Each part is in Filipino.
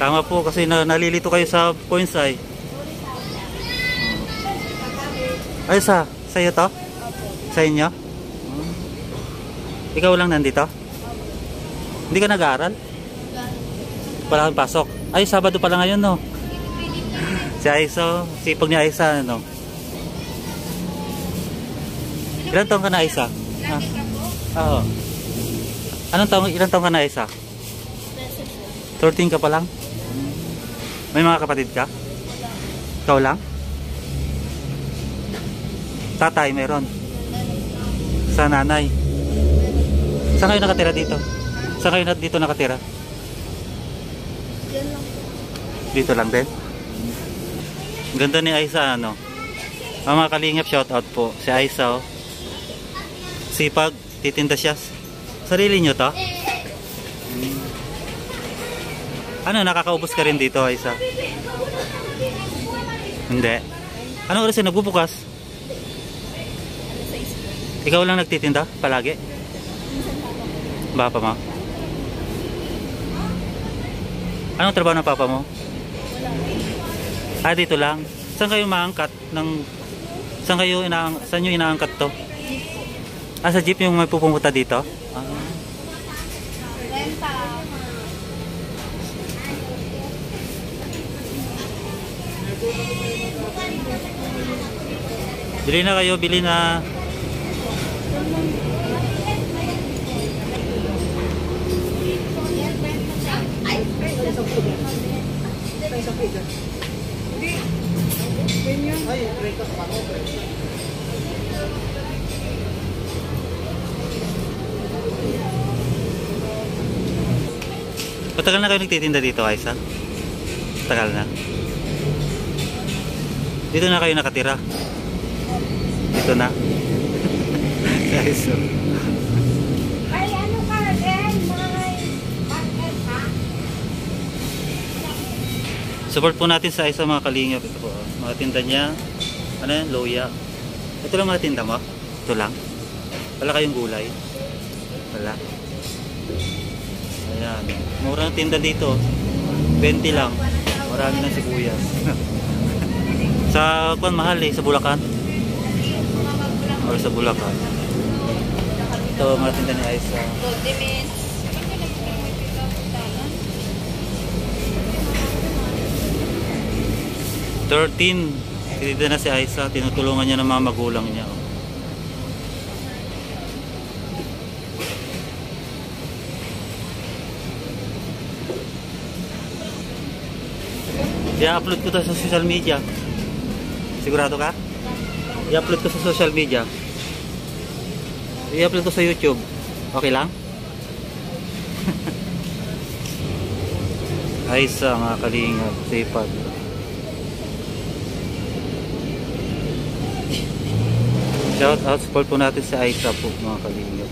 Tama po kasi nalilito kayo sa points ay. Ay sa'yo to? Sa inyo? Ikaw lang nandito? Hindi ka nag-aaral? Wala kang pasok? Ay, Sabado pala ngayon, no? Si Aisa, sipag ni Aisa, ano? Ilan taong ka na, Aisa? Oo. Ilan taong ka na, Aisa? 13 ka pa lang? May mga kapatid ka? Ikaw lang? Tatay, meron? Sa nanay? Saan kayo nakatira dito? Saan kayo dito nakatira? Dito lang din? Ganda ni Aisa, ano? Mga kalingap, shoutout po. Si Aisa, oh. Sipag, titinda siya. Sarili nyo to? Ano, nakakaubos ka rin dito, Aisa? Hindi. Ano oras yung nagbubukas? Ikaw lang nagtitinda? Palagi? Papa mo? Anong trabaho ng papa mo? Ah, dito lang. Saan kayo maangkat ng saan nyo inaangkat to? Ah, sa jeep yung may pupunta dito? Ah. Bili na kayo, bili na. Matagal na kayo nagtitinda dito, Aisa? Matagal na? Dito na kayo nakatira? Dito na? Aisa. Ay, ano ka rin? Market ha? Support po natin sa Aisa, mga kalingap. Ito po, mga tinda niya. Ano yan? Loya. Ito lang mga tinda mo? Ito lang? Wala kayong gulay? Wala. Ayan. Mura ng tinda dito. 20 lang. Marami ng sibuyas. Sa kuwan mahal eh. Sa Bulacan. Or sa Bulacan. Ito mga tinda ni Aisa. 13. Dito na si Aisa. Tinutulungan niya ng mga magulang niya. I-upload ko to sa social media. Sigurado ka? I-upload ko sa social media. I-upload ko sa YouTube. Okay lang? Aisa, mga kalingap. Sipag. Shout out, support po natin sa Aisa po, mga kalingap.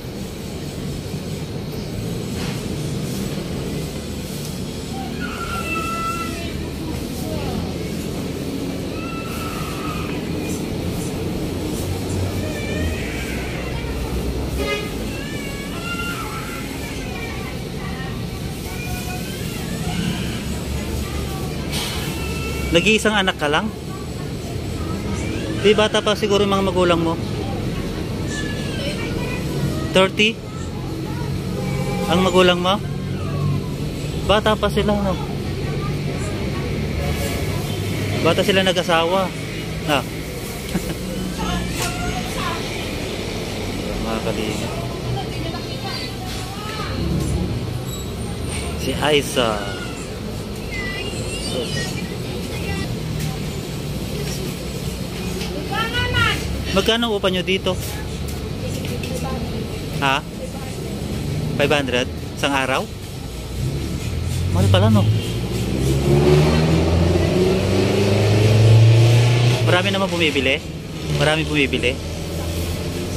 Nag-iisang anak ka lang? Di bata pa siguro yung mga magulang mo? 30? Ang magulang mo? Bata pa sila, no? Bata sila nag-asawa. Ah. Mga kalingap. Si Aisa. Magkano upa nyo dito? Ha? 500? Isang araw? Mahal pala, no? Marami naman bumibili? Marami bumibili?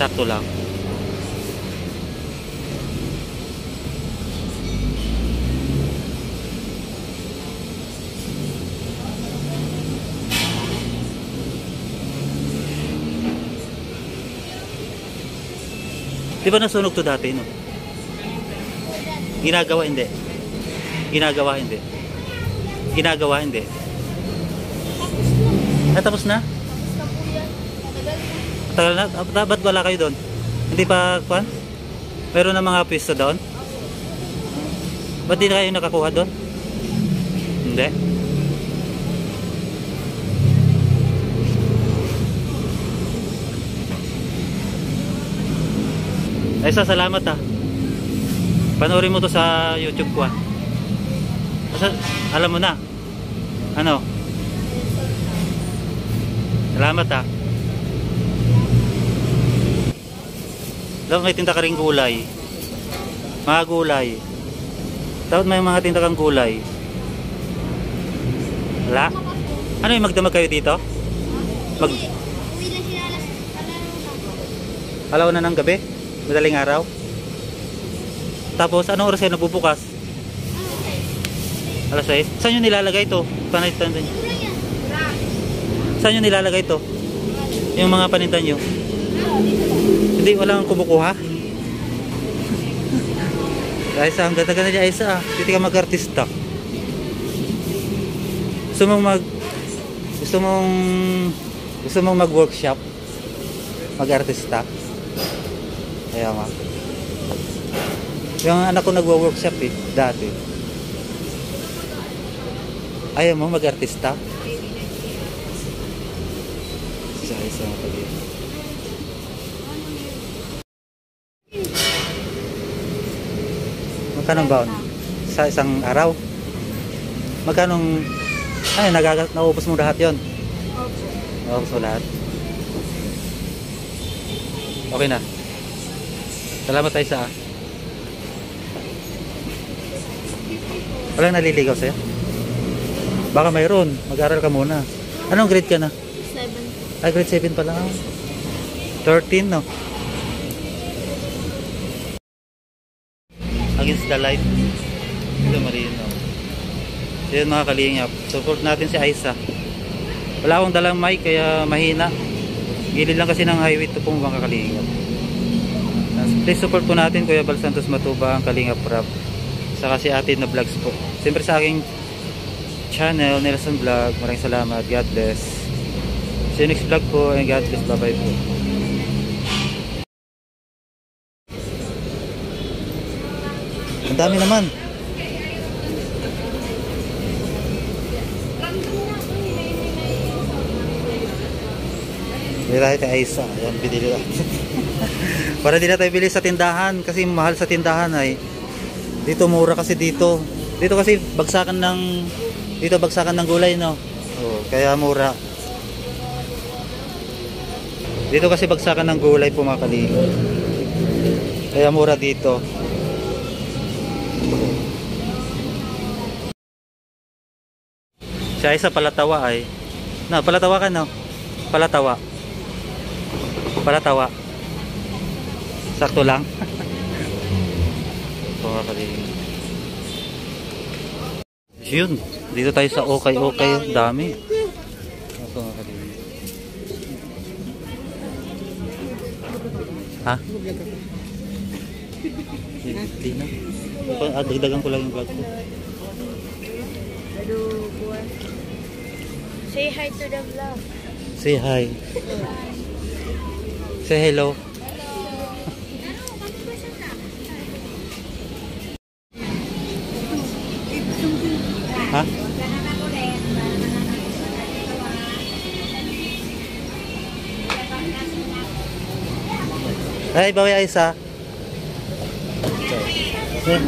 Sakto lang. Di ba nasunog to dati, no? Ginagawa, hindi. Ginagawa, hindi. Ginagawa, hindi. Tapos na? Tagal na? Ba't wala kayo doon? Hindi pa, kuwan? Meron na mga pwesto doon? Ba't di na kayo nakakuha doon? Hindi. Ay, salamat ah. Panoorin mo to sa YouTube ko ah. Alam mo na. Ano? Salamat ah. Dapat may tinda ka ring gulay. Mga gulay. Dapat may mga tinda kang gulay. Wala? Ano yung magdamag kayo dito? Uwi na sila alaw na ng gabi? Madaling araw? Tapos anong oras kayo nagbubukas? Alas 6? Saan nyo nilalagay ito? Saan nyo nilalagay ito? Yung mga paninda nyo? Hindi, walang kumukuha? Aisa, ang ganda-ganda niya Aisa. Hindi ka mag-artista. Gusto mong mag-workshop? Mag-artista? Kaya nga. Yung anak ko nagwo-workshop eh, dati. Ayaw mo mag-artista? Isa mo pala. Magkano ba? Sa isang araw? Magkano? Ay, naubos mo lahat yon? Naubos mo lahat? Okay na. Salamat tayo sa walang naliligaw sa'yo? Baka mayroon. Mag-aral ka muna. Anong grade ka na? 7. Ay, grade 7 pa lang. 13, no? Against the light. Ito marino. So yun mga kalingap. Support natin si Aisa. Wala akong dalang mic kaya mahina. Gilid lang kasi ng highway ito pong mga kalingap. Please support po natin Kuya Bal Santos Matuba, ang Kalingap Rap. Saka si Ate na vlogs po. Siyempre sa aking channel, Nelson Vlog. Maraming salamat. God bless. See you next vlog po and God bless. Bye bye po. Ang dami naman. Bili tayo kay Aisa. Ayan, binili natin. Para di na tayo bili sa tindahan. Kasi mahal sa tindahan ay. Dito mura kasi dito. Dito kasi bagsakan ng gulay, no? Oh, kaya mura. Dito kasi bagsakan ng gulay po mga kalingap. Kaya mura dito. Siya isa palatawa ay. No, palatawa ka, no? Palatawa. Palatawa. Sakto lang. Mga kalingap. Yun. Dito tayo sa okay. Dami. Ito mga kalingap. Ha? Hindi na. Dagdagan ko lang yung vlog ko. Say hi to the vlog. Say hi. Say hello. Ha? Ay, bawi Aisa. Okay.